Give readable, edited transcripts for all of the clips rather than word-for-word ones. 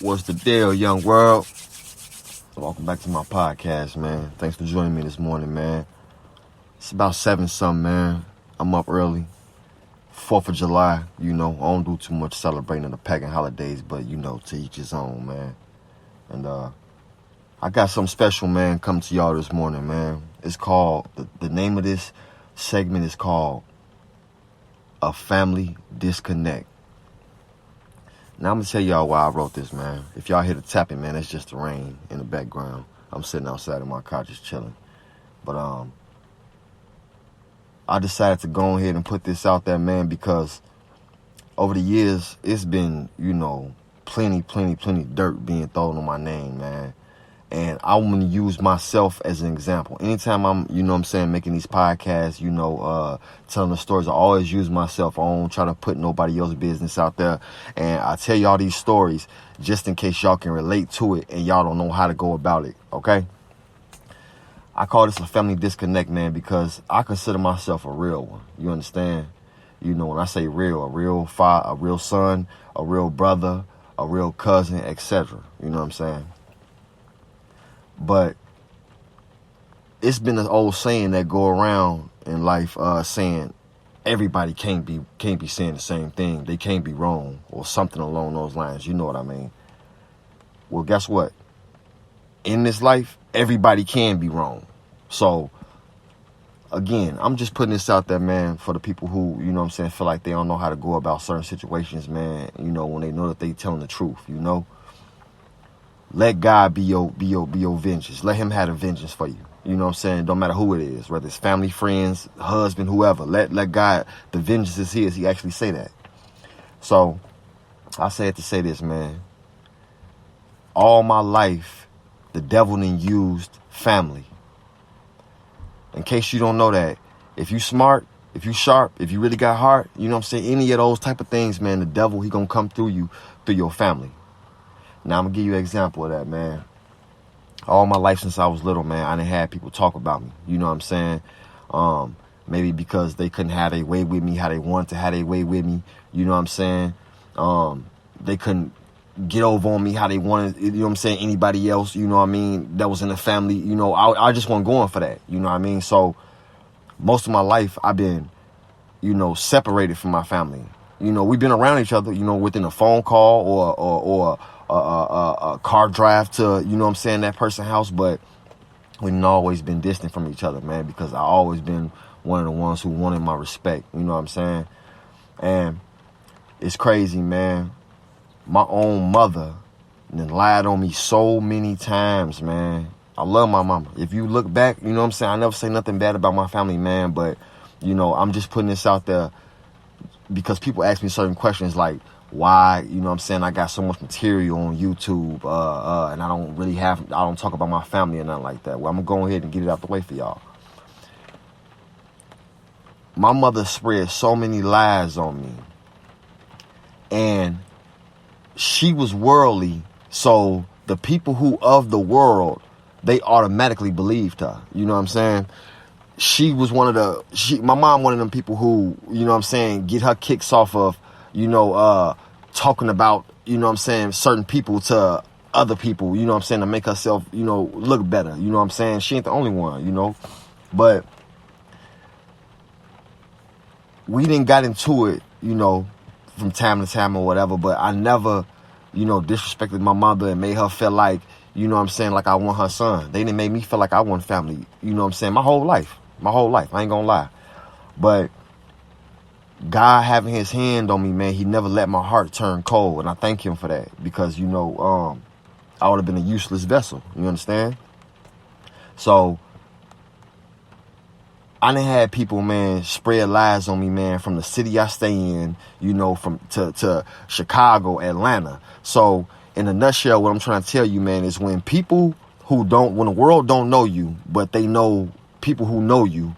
What's the deal, young world? Welcome back to my podcast, man. Thanks for joining me this morning, man. It's about 7 something, man. I'm up early. 4th of July, I don't do too much celebrating the pagan holidays, but to each his own, man. And I got something special, man, coming to y'all this morning, man. It's called, the name of this segment is called A Family Disconnect. Now, I'm going to tell y'all why I wrote this, man. If y'all hear the tapping, man, it's just the rain in the background. I'm sitting outside in my car just chilling. But I decided to go ahead and put this out there, man, because over the years, it's been, plenty dirt being thrown on my name, man. And I want to use myself as an example. Anytime I'm, making these podcasts, telling the stories, I always use myself. I don't try to put nobody else's business out there. And I tell y'all these stories just in case y'all can relate to it and y'all don't know how to go about it, okay? I call this a family disconnect, man, because I consider myself a real one. You understand? When I say real, a real father, a real son, a real brother, a real cousin, etc. You know what I'm saying? But it's been an old saying that go around in life, saying everybody can't be saying the same thing. They can't be wrong or something along those lines. You know what I mean? Well, guess what? In this life, everybody can be wrong. So, again, I'm just putting this out there, man, for the people who, feel like they don't know how to go about certain situations, man, when they know that they telling the truth, Let God be your vengeance. Let him have the vengeance for you. You know what I'm saying? Don't matter who it is, whether it's family, friends, husband, whoever. Let God, the vengeance is his. He actually say that. So, I say it to say this, man. All my life, the devil done used family. In case you don't know that, if you smart, if you sharp, if you really got heart, any of those type of things, man, the devil, he gonna come through you, through your family. Now, I'm going to give you an example of that, man. All my life since I was little, man, I done had people talk about me. You know what I'm saying? Maybe because they couldn't have their way with me, how they wanted to have their way with me. You know what I'm saying? They couldn't get over on me how they wanted, anybody else, that was in the family. I just wasn't going for that. You know what I mean? So, most of my life, I've been, separated from my family. We've been around each other, within a phone call or a car drive to, that person's house, but we've always been distant from each other, man, because I always been one of the ones who wanted my respect, you know what I'm saying? And it's crazy, man. My own mother lied on me so many times, man. I love my mama. If you look back, I never say nothing bad about my family, man, but, I'm just putting this out there because people ask me certain questions like, why, I got so much material on YouTube, and I don't talk about my family or nothing like that. Well, I'm going to go ahead and get it out the way for y'all. My mother spread so many lies on me, and she was worldly, so the people who of the world, they automatically believed her. You know what I'm saying? She was my mom, one of them people who, get her kicks off of, talking about, certain people to other people, to make herself, look better. You know what I'm saying? She ain't the only one, But we didn't got into it, from time to time or whatever, but I never, disrespected my mother and made her feel like, like I want her son. They didn't make me feel like I want family, my whole life. I ain't gonna lie. But God having his hand on me, man, he never let my heart turn cold. And I thank him for that because, I would have been a useless vessel. You understand? So I done had people, man, spread lies on me, man, from the city I stay in, from to Chicago, Atlanta. So in a nutshell, what I'm trying to tell you, man, is when when the world don't know you, but they know people who know you,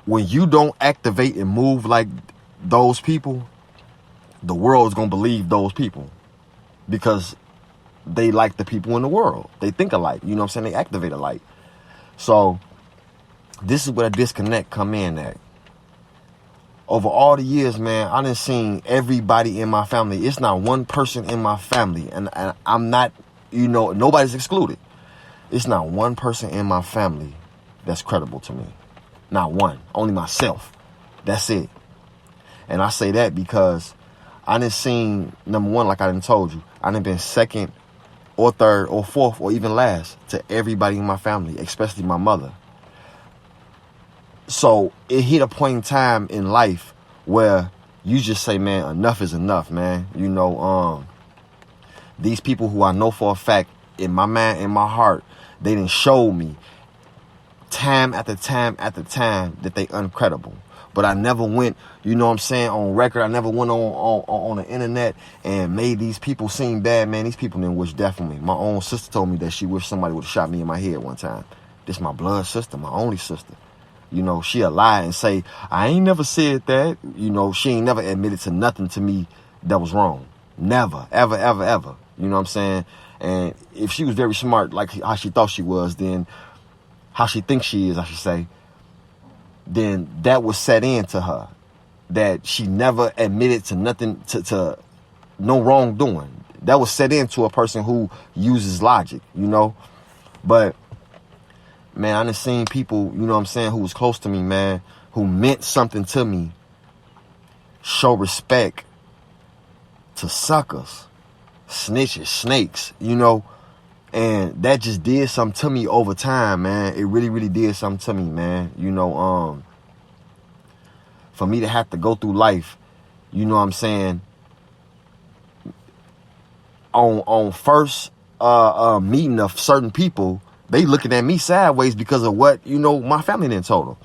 when you don't activate and move like those people, the world's going to believe those people because they like the people in the world. They think alike. They activate alike. So this is where a disconnect come in at. over all the years, man, I done seen everybody in my family. It's not one person in my family, and I'm not, nobody's excluded. It's not one person in my family that's credible to me. Not one. Only myself. That's it. And I say that because I done seen, number one, like I done told you, I done been second or third or fourth or even last to everybody in my family, especially my mother. So it hit a point in time in life where you just say, man, enough is enough, man. These people who I know for a fact, in my mind, in my heart, they done showed me time after time after time that they uncredible. But I never went, on record. I never went on the internet and made these people seem bad, man. These people didn't wish death on me. My own sister told me that she wished somebody would have shot me in my head one time. This my blood sister, my only sister. She'll lie and say, I ain't never said that. She ain't never admitted to nothing to me that was wrong. Never, ever, ever, ever. You know what I'm saying? And if she was very smart, like how she thought she was, then how she thinks she is, I should say, then that was set into her. That she never admitted to nothing, to no wrongdoing. That was set into a person who uses logic, But man, I done seen people, who was close to me, man, who meant something to me, show respect to suckers, snitches, snakes, and that just did something to me over time, man. It really, really did something to me, man. For me to have to go through life, on first meeting of certain people, they looking at me sideways because of what, my family didn't told them.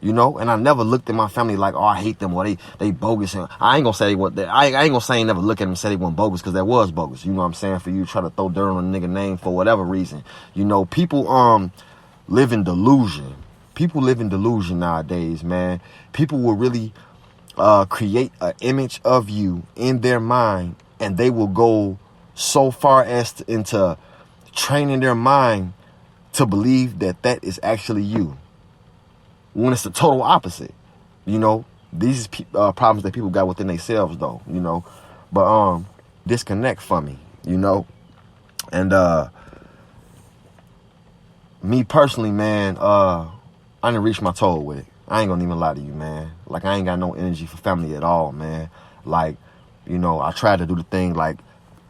And I never looked at my family like, oh, I hate them, or they bogus. And I ain't gonna say I ain't gonna say I ain't never look at them and say they weren't bogus, because that was bogus. You know what I'm saying? For you to try to throw dirt on a nigga name for whatever reason. People live in delusion. People live in delusion nowadays, man. People will really create an image of you in their mind, and they will go so far as into training their mind to believe that is actually you, when it's the total opposite. These problems that people got within themselves, though. But disconnect from me. And me personally, man, I didn't reach my toll with it. I ain't gonna even lie to you, man. Like, I ain't got no energy for family at all, man. Like, I tried to do the thing like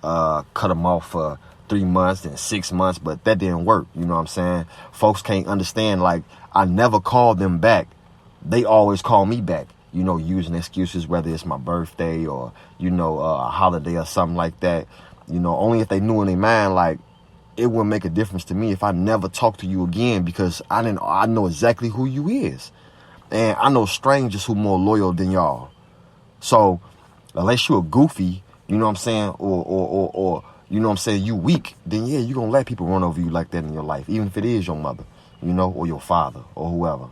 cut them off for 3 months and 6 months, but that didn't work. You know what I'm saying? Folks can't understand, like, I never called them back. They always call me back, using excuses, whether it's my birthday or, a holiday or something like that. Only if they knew in their mind, like, it wouldn't make a difference to me if I never talk to you again, because I know exactly who you is. And I know strangers who more loyal than y'all. So unless you a goofy, you know what I'm saying, or you know what I'm saying, you weak, then yeah, you gonna let people run over you like that in your life, even if it is your mother, or your father or whoever,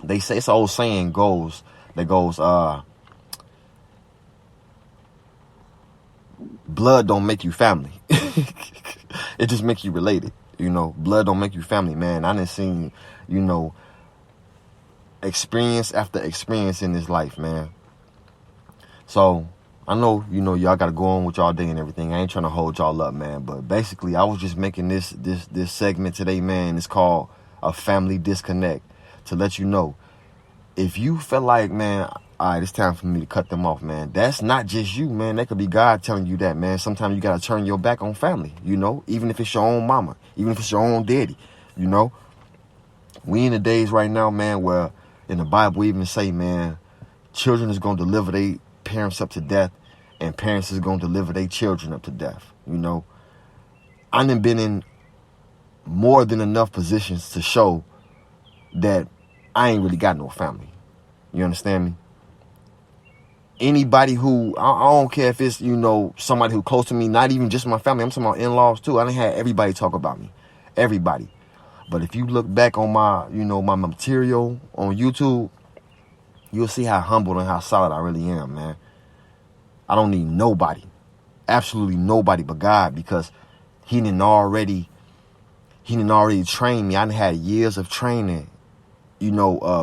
They say, it's an old saying goes, blood don't make you family. It just makes you related. Blood don't make you family, man. I done seen, experience after experience in this life, man. So I know, y'all got to go on with y'all day and everything. I ain't trying to hold y'all up, man. But basically, I was just making this segment today, man. It's called A Family Disconnect, to let you know, if you feel like, man, all right, it's time for me to cut them off, man, that's not just you, man. That could be God telling you that, man. Sometimes you got to turn your back on family, even if it's your own mama, even if it's your own daddy, We in the days right now, man, where in the Bible even say, man, children is going to deliver their parents up to death, and parents is going to deliver their children up to death. I done been in more than enough positions to show that I ain't really got no family. You understand me? Anybody who, I don't care if it's, somebody who close to me, not even just my family, I'm talking about in-laws too. I done had everybody talk about me. Everybody. But if you look back on my, my material on YouTube, you'll see how humble and how solid I really am, man. I don't need nobody. Absolutely nobody but God, because he didn't already train me. I done had years of training,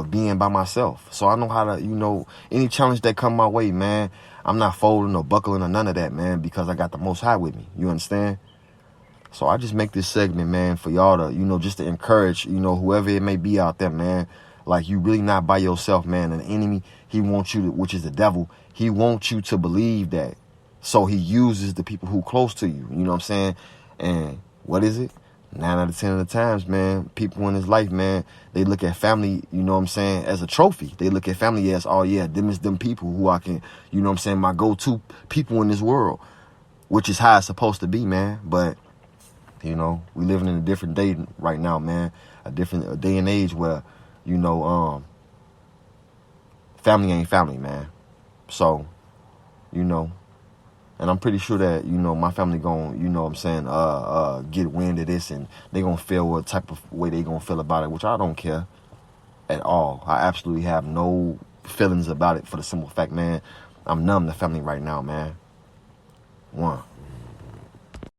being by myself. So I know how to, any challenge that come my way, man, I'm not folding or buckling or none of that, man, because I got the Most High with me. You understand? So I just make this segment, man, for y'all to, just to encourage, whoever it may be out there, man. Like, you really not by yourself, man. And the enemy, he wants you to, which is the devil, he wants you to believe that. So he uses the people who close to you. You know what I'm saying? And what is it? 9 out of 10 of the times, man, people in his life, man, they look at family, as a trophy. They look at family as, oh, yeah, them is them people who I can, my go-to people in this world, which is how it's supposed to be, man. But, we living in a different day right now, man, a day and age where, family ain't family, man. So, and I'm pretty sure that, my family gon', get wind of this, and they gonna feel what type of way they gonna feel about it, which I don't care at all. I absolutely have no feelings about it, for the simple fact, man, I'm numb to family right now, man.